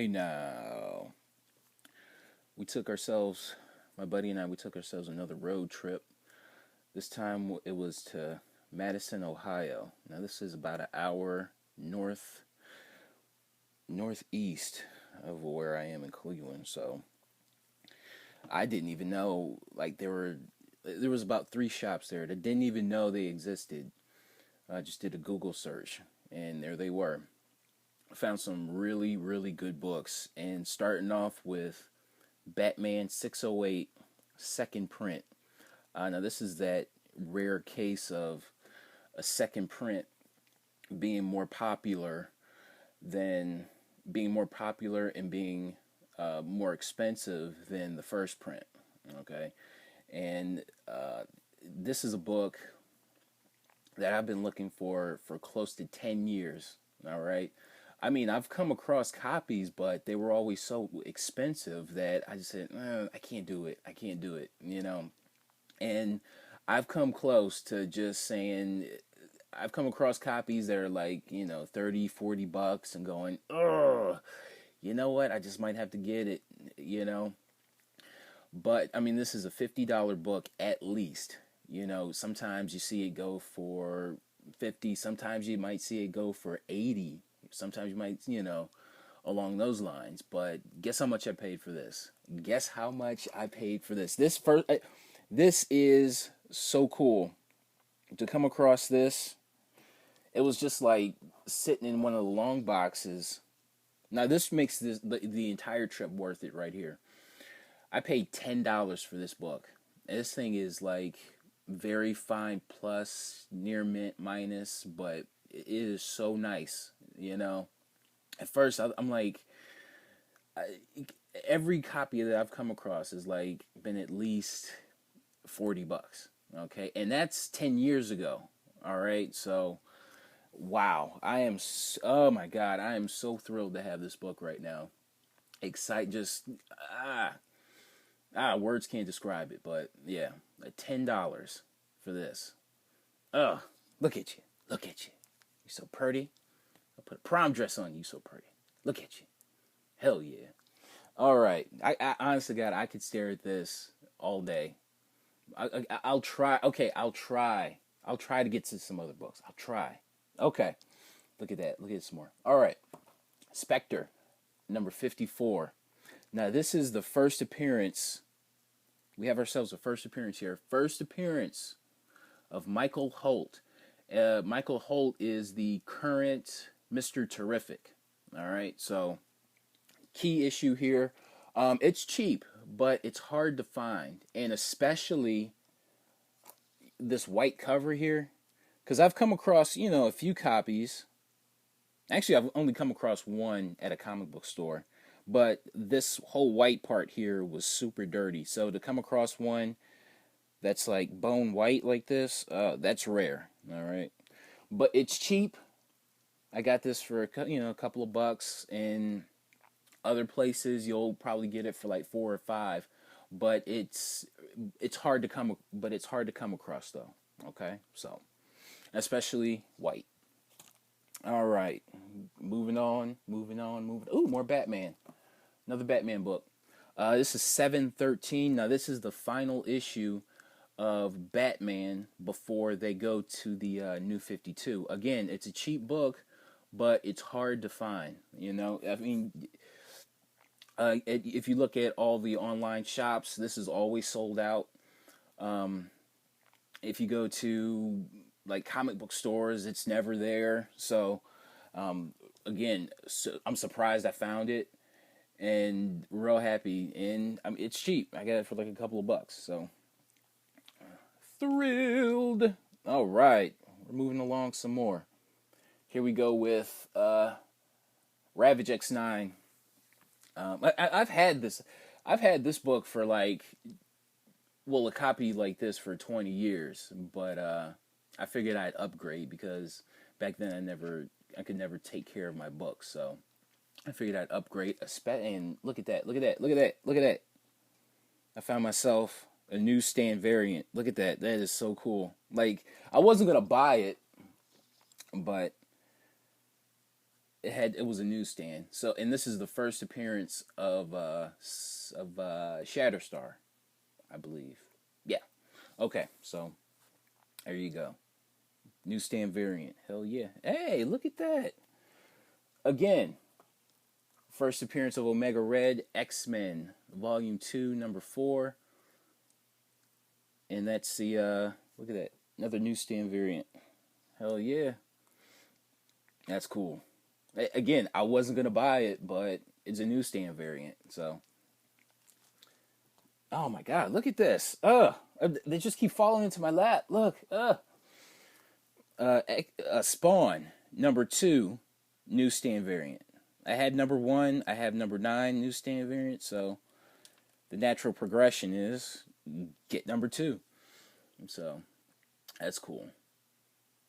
Hey now, we took ourselves, my buddy and I, we took ourselves another road trip. This time it was to Madison, Ohio. Now this is about an hour northeast of where I am in Cleveland. So I didn't even know there was about three shops there that didn't even know they existed. I just did a Google search and there they were. I found some really, really good books, and starting off with Batman 608 second print. Now this is that rare case of a second print being more popular than being more popular and being more expensive than the first print. Okay, and this is a book that I've been looking for close to 10 years. All right. I mean, I've come across copies, but they were always so expensive that I just said, I can't do it. I can't do it, you know. And I've come close to just saying, I've come across copies that are like, 30, $40 and going, oh, you know what? I just might have to get it, you know. But, I mean, this is a $50 book at least. Sometimes you see it go for 50, sometimes you might see it go for 80. Sometimes you might, along those lines. But guess how much I paid for this? Guess how much I paid for this? This is so cool to come across this. It was just like sitting in one of the long boxes. Now this makes the entire trip worth it right here. I paid $10 for this book. And this thing is like very fine plus, near mint minus, but it is so nice, At first, I'm like, every copy that I've come across has like been at least $40, okay, and that's 10 years ago. All right, so wow, oh my God, I am so thrilled to have this book right now. Just ah words can't describe it, but yeah, $10 for this. Oh, look at you, look at you. You're so pretty. I'll put a prom dress on you, so pretty. Look at you. Hell yeah. All right. I honestly, God, I could stare at this all day. I'll try. Okay, I'll try. I'll try to get to some other books. I'll try. Okay. Look at that. Look at this more. All right. Spectre, number 54. Now, this is the first appearance. We have ourselves a first appearance here. First appearance of Michael Holt. Michael Holt is the current Mr. Terrific. All right, so key issue here. It's cheap, but it's hard to find, and especially this white cover here, because I've come across, a few copies. Actually, I've only come across one at a comic book store, but this whole white part here was super dirty. So to come across one that's like bone white like this, that's rare. All right, but it's cheap. I got this for a couple of bucks. In other places, you'll probably get it for like 4 or 5. But it's hard to come across though. Okay, so especially white. All right, moving on. Ooh, more Batman. Another Batman book. This is 713. Now this is the final issue of Batman before they go to the New 52. Again, it's a cheap book, but it's hard to find. I mean, if you look at all the online shops, this is always sold out. If you go to like comic book stores, it's never there. So, again, I'm surprised I found it and real happy. And it's cheap. I got it for like a couple of bucks. So thrilled. All right, we're moving along some more. Here we go with Ravage X9. I've had this book for like, well, a copy like this for 20 years, but I figured I'd upgrade because back then I could never take care of my books, so I figured I'd upgrade and look at that. I found myself a newsstand variant. Look at that. That is so cool. Like, I wasn't going to buy it, but it was a newsstand. So, and this is the first appearance of Shatterstar, I believe. Yeah. Okay. So there you go. Newsstand variant. Hell yeah. Hey, look at that. Again, first appearance of Omega Red X-Men, Volume 2, Number 4. And that's the, look at that. Another newsstand variant. Hell yeah. That's cool. Again, I wasn't going to buy it, but it's a newsstand variant. So, oh my God, look at this. They just keep falling into my lap. Look. Spawn, Number 2, newsstand variant. I had Number 1, I have Number 9 newsstand variant, so the natural progression is get Number 2. So that's cool.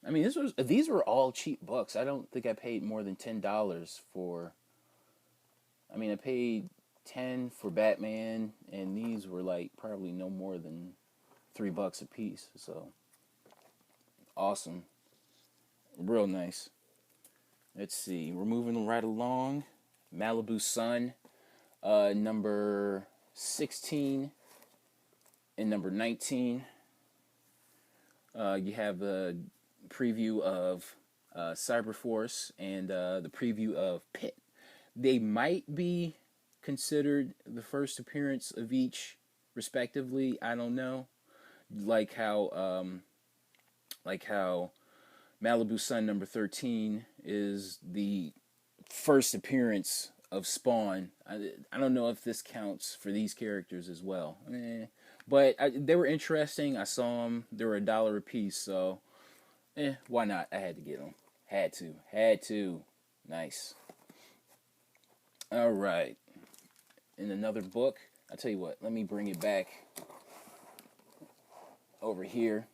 I mean, these were all cheap books. I don't think I paid more than $10 for. I mean, I paid 10 for Batman, and these were like probably no more than $3 a piece. So awesome, real nice. Let's see, we're moving right along. Malibu Sun, number 16 and number 19. You have the preview of Cyberforce and the preview of Pit. They might be considered the first appearance of each, respectively. I don't know. Like how Malibu Sun number 13 is the first appearance of Spawn. I don't know if this counts for these characters as well. But they were interesting. I saw them. They were $1 a piece, so why not? I had to get them. Had to. Nice. All right. In another book, I'll tell you what, let me bring it back over here.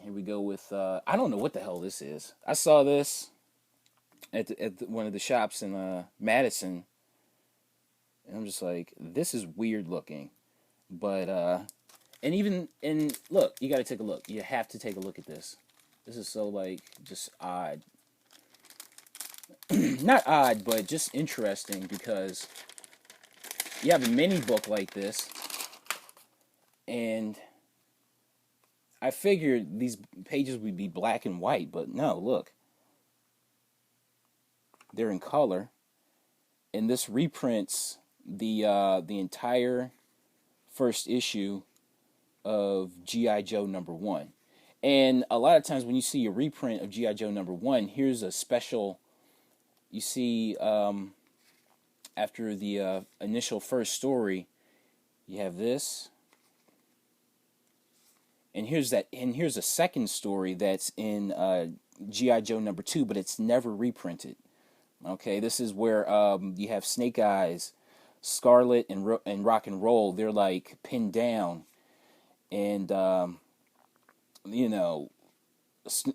Here we go with, I don't know what the hell this is. I saw this at one of the shops in Madison, and I'm just like, this is weird looking. But, and look, you got to take a look. You have to take a look at this. This is so, like, just odd. Not odd, but just interesting, because you have a mini book like this, and I figured these pages would be black and white, but no, look. They're in color, and this reprints the entire first issue of G.I. Joe number 1. And a lot of times when you see a reprint of G.I. Joe number 1, here's a special, you see, after the initial first story, you have this. And here's a second story that's in G.I. Joe number 2, but it's never reprinted. Okay, this is where you have Snake Eyes, Scarlet, and Rock and Roll. They're like pinned down, and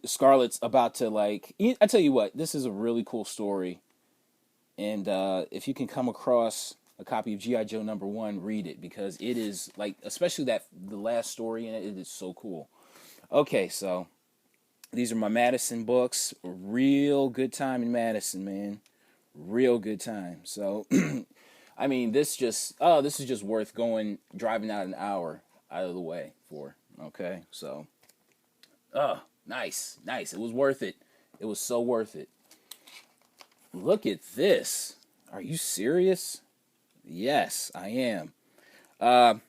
Scarlet's about to like. I tell you what, this is a really cool story, and if you can come across a copy of G.I. Joe number 1, read it, because it is like, especially the last story in it. It is so cool. Okay, so these are my Madison books. Real good time in Madison, man. Real good time. So, I mean, this is just worth driving out an hour out of the way for. Okay, so, nice. It was worth it. It was so worth it. Look at this. Are you serious? Yes, I am.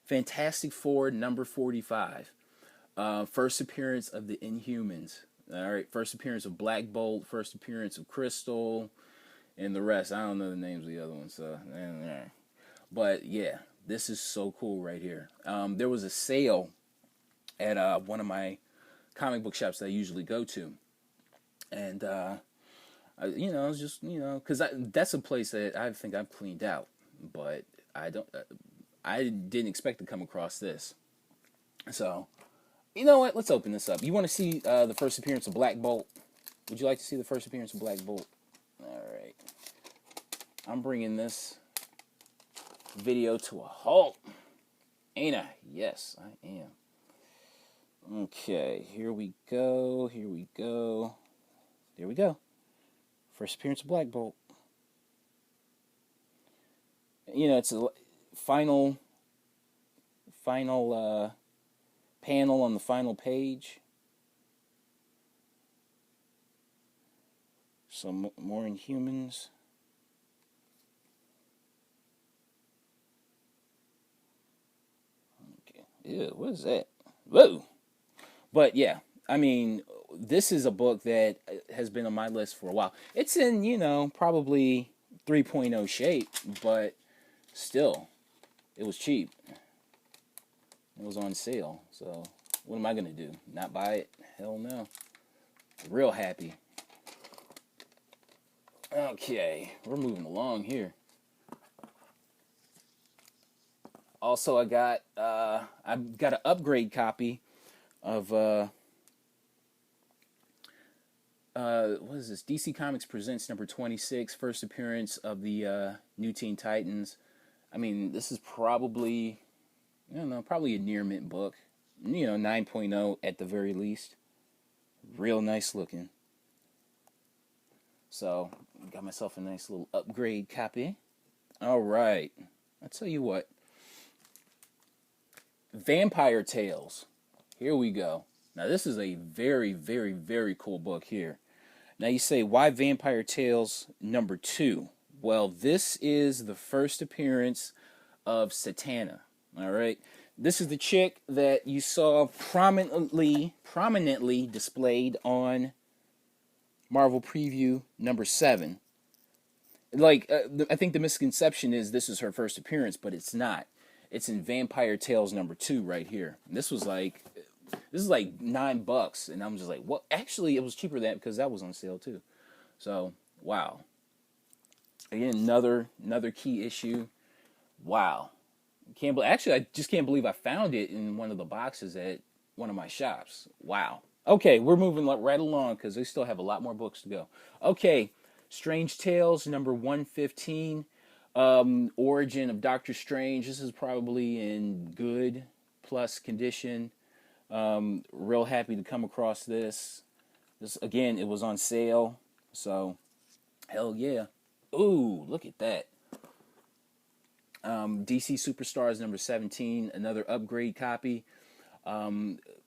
Fantastic Four number 45. First appearance of the Inhumans. All right, first appearance of Black Bolt, first appearance of Crystal, and the rest. I don't know the names of the other ones. So, but yeah, this is so cool right here. There was a sale at one of my comic book shops that I usually go to, and it's just because that's a place that I think I've cleaned out, but I didn't expect to come across this, so. You know what? Let's open this up. You want to see the first appearance of Black Bolt? Would you like to see the first appearance of Black Bolt? All right. I'm bringing this video to a halt. Ain't I? Yes, I am. Okay, here we go. There we go. First appearance of Black Bolt. You know, it's a final panel on the final page. Some more Inhumans. Okay. Ew, what is that? Whoa! But yeah, I mean, this is a book that has been on my list for a while. It's in, you know, probably 3.0 shape, but still, it was cheap. It was on sale, so what am I gonna do? Not buy it? Hell no. Real happy. Okay, we're moving along here. Also, I got an upgrade copy of what is this? DC Comics Presents number 26, first appearance of the New Teen Titans. I mean, this is probably, I don't know, probably a near mint book. You know, 9.0 at the very least. Real nice looking. So, got myself a nice little upgrade copy. All right. I'll tell you what. Vampire Tales. Here we go. Now, this is a very, very, very cool book here. Now, you say, why Vampire Tales number 2? Well, this is the first appearance of Satana. All right. This is the chick that you saw prominently displayed on Marvel Preview number 7. Like, I think the misconception is this is her first appearance, but it's not. It's in Vampire Tales number 2 right here. And this is like $9, and I'm just like, what? Actually, it was cheaper than that because that was on sale too. So, wow. Again, another key issue. Wow. Actually, I just can't believe I found it in one of the boxes at one of my shops. Wow. Okay, we're moving right along because we still have a lot more books to go. Okay, Strange Tales number 115. Origin of Doctor Strange. This is probably in good plus condition. Real happy to come across this. This again, it was on sale, so hell yeah. Ooh, look at that. DC Superstars number 17, another upgrade copy.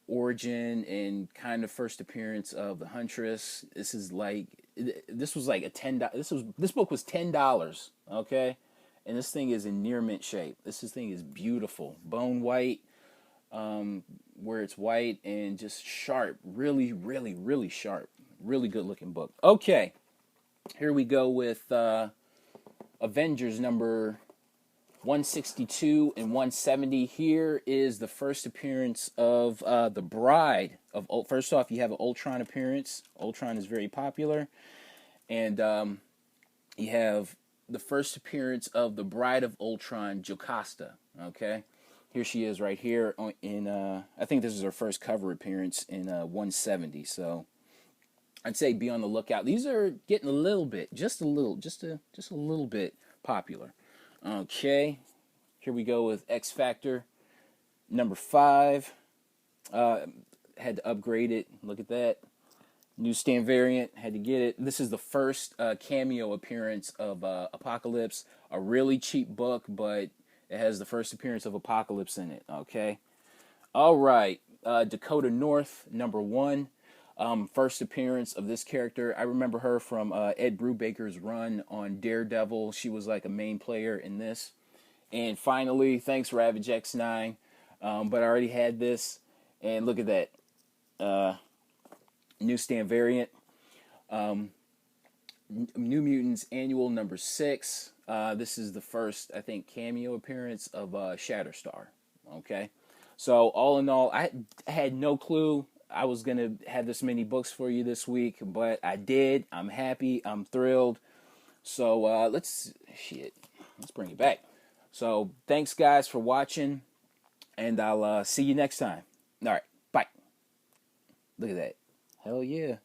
Origin and kind of first appearance of the Huntress. This was like a $10. This book was $10. Okay, and this thing is in near mint shape. This thing is beautiful, bone white, where it's white and just sharp. Really, really, really sharp. Really good looking book. Okay, here we go with Avengers number 162 and 170. Here is the first appearance of the Bride of. First off, you have an Ultron appearance. Ultron is very popular, and you have the first appearance of the Bride of Ultron, Jocasta. Okay, here she is right here in. I think this is her first cover appearance in 170. So I'd say be on the lookout. These are getting a little bit, just a little bit popular. Okay, here we go with X Factor number 5. Had to upgrade it. Look at that. Newsstand variant. Had to get it. This is the first cameo appearance of Apocalypse. A really cheap book, but it has the first appearance of Apocalypse in it. Okay. All right. Dakota North number 1. First appearance of this character. I remember her from Ed Brubaker's run on Daredevil. She was like a main player in this. And finally, thanks Ravage X9. But I already had this. And look at that. Newsstand variant. New Mutants Annual number 6. This is the first, I think, cameo appearance of Shatterstar. Okay. So all in all, I had no clue I was going to have this many books for you this week, but I did. I'm happy. I'm thrilled. So let's bring it back. So thanks, guys, for watching, and I'll see you next time. All right. Bye. Look at that. Hell yeah.